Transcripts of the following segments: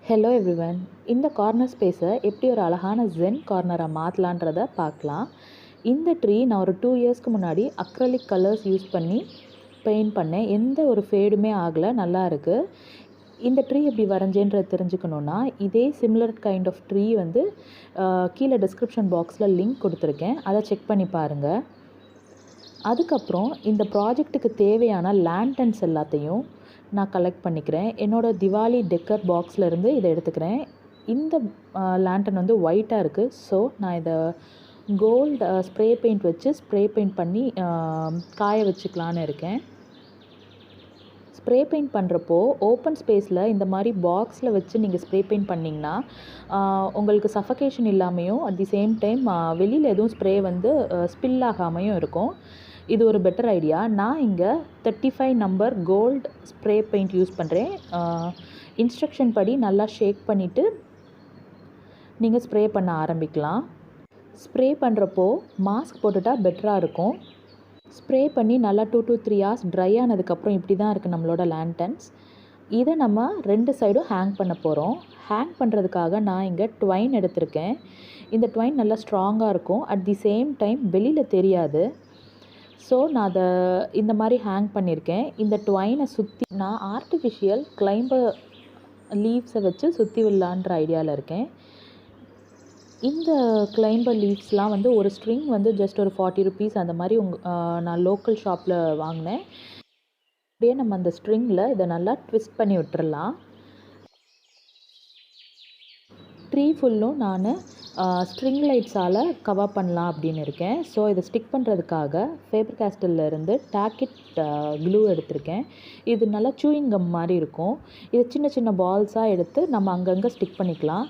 Hello everyone. இந்த corner ஸ்பேஸை எப்படி ஒரு அழகான ஜென் கார்னராக மாற்றலான்றதை பார்க்கலாம். இந்த ட்ரீ நான் ஒரு 2 இயர்ஸ்க்கு முன்னாடி அக்ரலிக் கலர்ஸ் யூஸ் பண்ணி பெயிண்ட் பண்ணேன். எந்த ஒரு ஃபேடுமே ஆகலை, நல்லா இருக்குது. இந்த ட்ரீ எப்படி வரைஞ்சேன்றது தெரிஞ்சுக்கணுன்னா இதே சிமிலர் கைண்ட் ஆஃப் ட்ரீ வந்து கீழே டிஸ்கிரிப்ஷன் பாக்ஸில் லிங்க் கொடுத்துருக்கேன், அதை செக் பண்ணி பாருங்கள். அதுக்கப்புறம் இந்த ப்ராஜெக்ட்டுக்கு தேவையான லேண்டன்ஸ் எல்லாத்தையும் நான் கலெக்ட் பண்ணிக்கிறேன். என்னோடய திவாலி டெக்கர் பாக்ஸ்லேருந்து இதை எடுத்துக்கிறேன். இந்த லேண்டன் வந்து ஒயிட்டாக இருக்குது. ஸோ நான் இதை கோல்டு ஸ்ப்ரே பெயிண்ட் வச்சு ஸ்ப்ரே பெயிண்ட் பண்ணி காய வச்சுக்கலான்னு இருக்கேன். ஸ்ப்ரே பெயிண்ட் பண்ணுறப்போ ஓப்பன் ஸ்பேஸில் இந்த மாதிரி பாக்ஸில் வச்சு நீங்கள் ஸ்ப்ரே பெயிண்ட் பண்ணிங்கன்னா உங்களுக்கு சஃபகேஷன் இல்லாமையும் அட் தி சேம் டைம் வெளியில் எதுவும் ஸ்ப்ரே வந்து ஸ்பில் ஆகாமையும் இருக்கும். இது ஒரு பெட்டர் ஐடியா. நான் இங்கே 35 number gold spray paint use பண்ணுறேன். இன்ஸ்ட்ரக்ஷன் படி நல்லா ஷேக் பண்ணிவிட்டு நீங்கள் ஸ்ப்ரே பண்ண ஆரம்பிக்கலாம். ஸ்ப்ரே பண்ணுறப்போ மாஸ்க் போட்டுட்டா பெட்டராக இருக்கும். ஸ்ப்ரே பண்ணி நல்லா 2 to 3 hours ட்ரை ஆனதுக்கப்புறம் இப்படி தான் இருக்குது நம்மளோட லேண்டன்ஸ். இதை நம்ம 2 சைடும் ஹேங் பண்ண போகிறோம். ஹேங் பண்ணுறதுக்காக நான் இங்கே ட்வைன் எடுத்திருக்கேன். இந்த ட்வைன் நல்லா ஸ்ட்ராங்காக இருக்கும், அட் தி சேம் டைம் வெளியில் தெரியாது. ஸோ நான் அதை இந்த மாதிரி ஹேங் பண்ணியிருக்கேன். இந்த ட்வைனை சுற்றி நான் ஆர்டிஃபிஷியல் கிளைம்பர் லீவ்ஸை வச்சு சுற்றி விடலான்ற ஐடியாவில் இருக்கேன். இந்த கிளைம்பர் லீவ்ஸ்லாம் வந்து ஒரு ஸ்ட்ரிங் வந்து ஜஸ்ட் ஒரு 40 rupees அந்த மாதிரி நான் லோக்கல் ஷாப்பில் வாங்கினேன். அப்படியே நம்ம அந்த ஸ்ட்ரிங்கில் இதை நல்லா ட்விஸ்ட் பண்ணி விட்டுறலாம். ட்ரீ ஃபுல்லும் நான் ஸ்ட்ரிங் லைட்ஸால் கவர் பண்ணலாம் அப்படின்னு இருக்கேன். ஸோ இதை ஸ்டிக் பண்ணுறதுக்காக ஃபேபர் கேஸ்டல்லேருந்து டாக்கிட் க்ளூ எடுத்திருக்கேன். இது நல்லா சூயிங் கம் மாதிரி இருக்கும். இது சின்ன சின்ன பால்ஸாக எடுத்து நம்ம அங்கங்கே ஸ்டிக் பண்ணிக்கலாம்.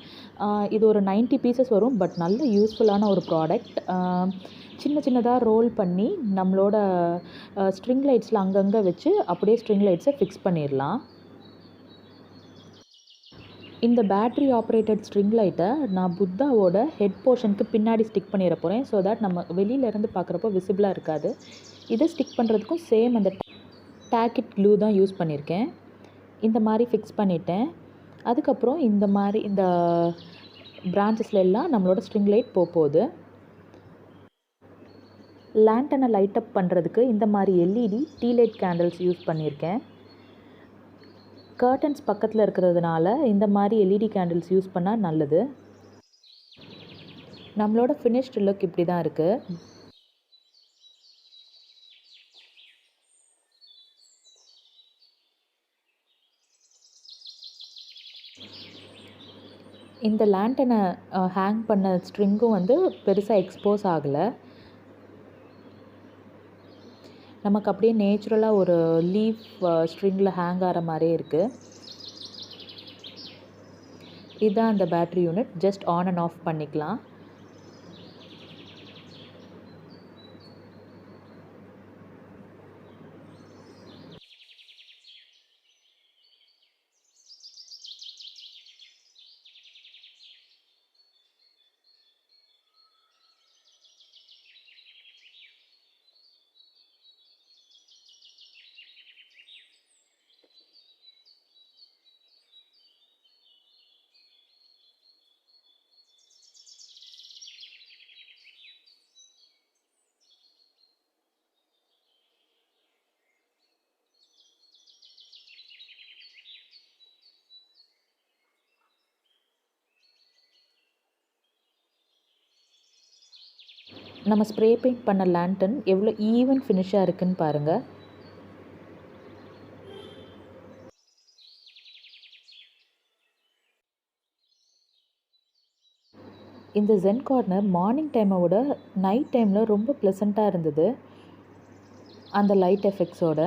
இது ஒரு 90 பீசஸ் வரும், பட் நல்ல யூஸ்ஃபுல்லான ஒரு ப்ராடக்ட். சின்ன சின்னதாக ரோல் பண்ணி நம்மளோட ஸ்ட்ரிங் லைட்ஸில் அங்கங்கே வச்சு அப்படியே ஸ்ட்ரிங் லைட்ஸை ஃபிக்ஸ் பண்ணிடலாம். இந்த பேட்ரி ஆப்ரேட்டட் ஸ்ட்ரிங் லைட்டை நான் புத்தாவோட ஹெட் போர்ஷனுக்கு பின்னாடி ஸ்டிக் பண்ணிட போகிறேன். ஸோ தட் நம்ம வெளியிலேருந்து பார்க்குறப்போ விசிபிளாக இருக்காது. இதை ஸ்டிக் பண்ணுறதுக்கும் சேம் அந்த டாக்கிட் க்ளூ தான் யூஸ் பண்ணியிருக்கேன். இந்த மாதிரி ஃபிக்ஸ் பண்ணிட்டேன். அதுக்கப்புறம் இந்த மாதிரி இந்த பிரான்ச்சஸ்ல எல்லாம் நம்மளோட ஸ்ட்ரிங் லைட் போகுது. லேண்டனை லைட் அப் பண்ணுறதுக்கு இந்த மாதிரி LED tea light candles use பண்ணியிருக்கேன். கர்டன்ஸ் பக்கத்தில் இருக்கிறதுனால இந்த மாதிரி எல்இடி கேண்டில்ஸ் யூஸ் பண்ணால் நல்லது. நம்மளோட ஃபினிஷ்டு லுக் இப்படி தான் இருக்குது. இந்த லேண்டனை ஹேங் பண்ண ஸ்ட்ரிங்கும் வந்து பெருசாக எக்ஸ்போஸ் ஆகலை. நமக்கு அப்படியே நேச்சுரலாக ஒரு லீஃப் ஸ்ட்ரிங்கில் ஹேங் ஆகிற மாதிரியே இருக்குது. இதுதான் அந்த battery unit. Just on and half பண்ணிக்கலாம். நம்ம ஸ்ப்ரே பெயிண்ட் பண்ண லேண்டன் எவ்வளோ ஈவன் ஃபினிஷாக இருக்குதுன்னு பாருங்கள். இந்த ஜென் கார்னர் மார்னிங் டைமை விட நைட் டைமில் ரொம்ப ப்ளசண்ட்டாக இருந்தது அந்த லைட் எஃபெக்ட்ஸோட.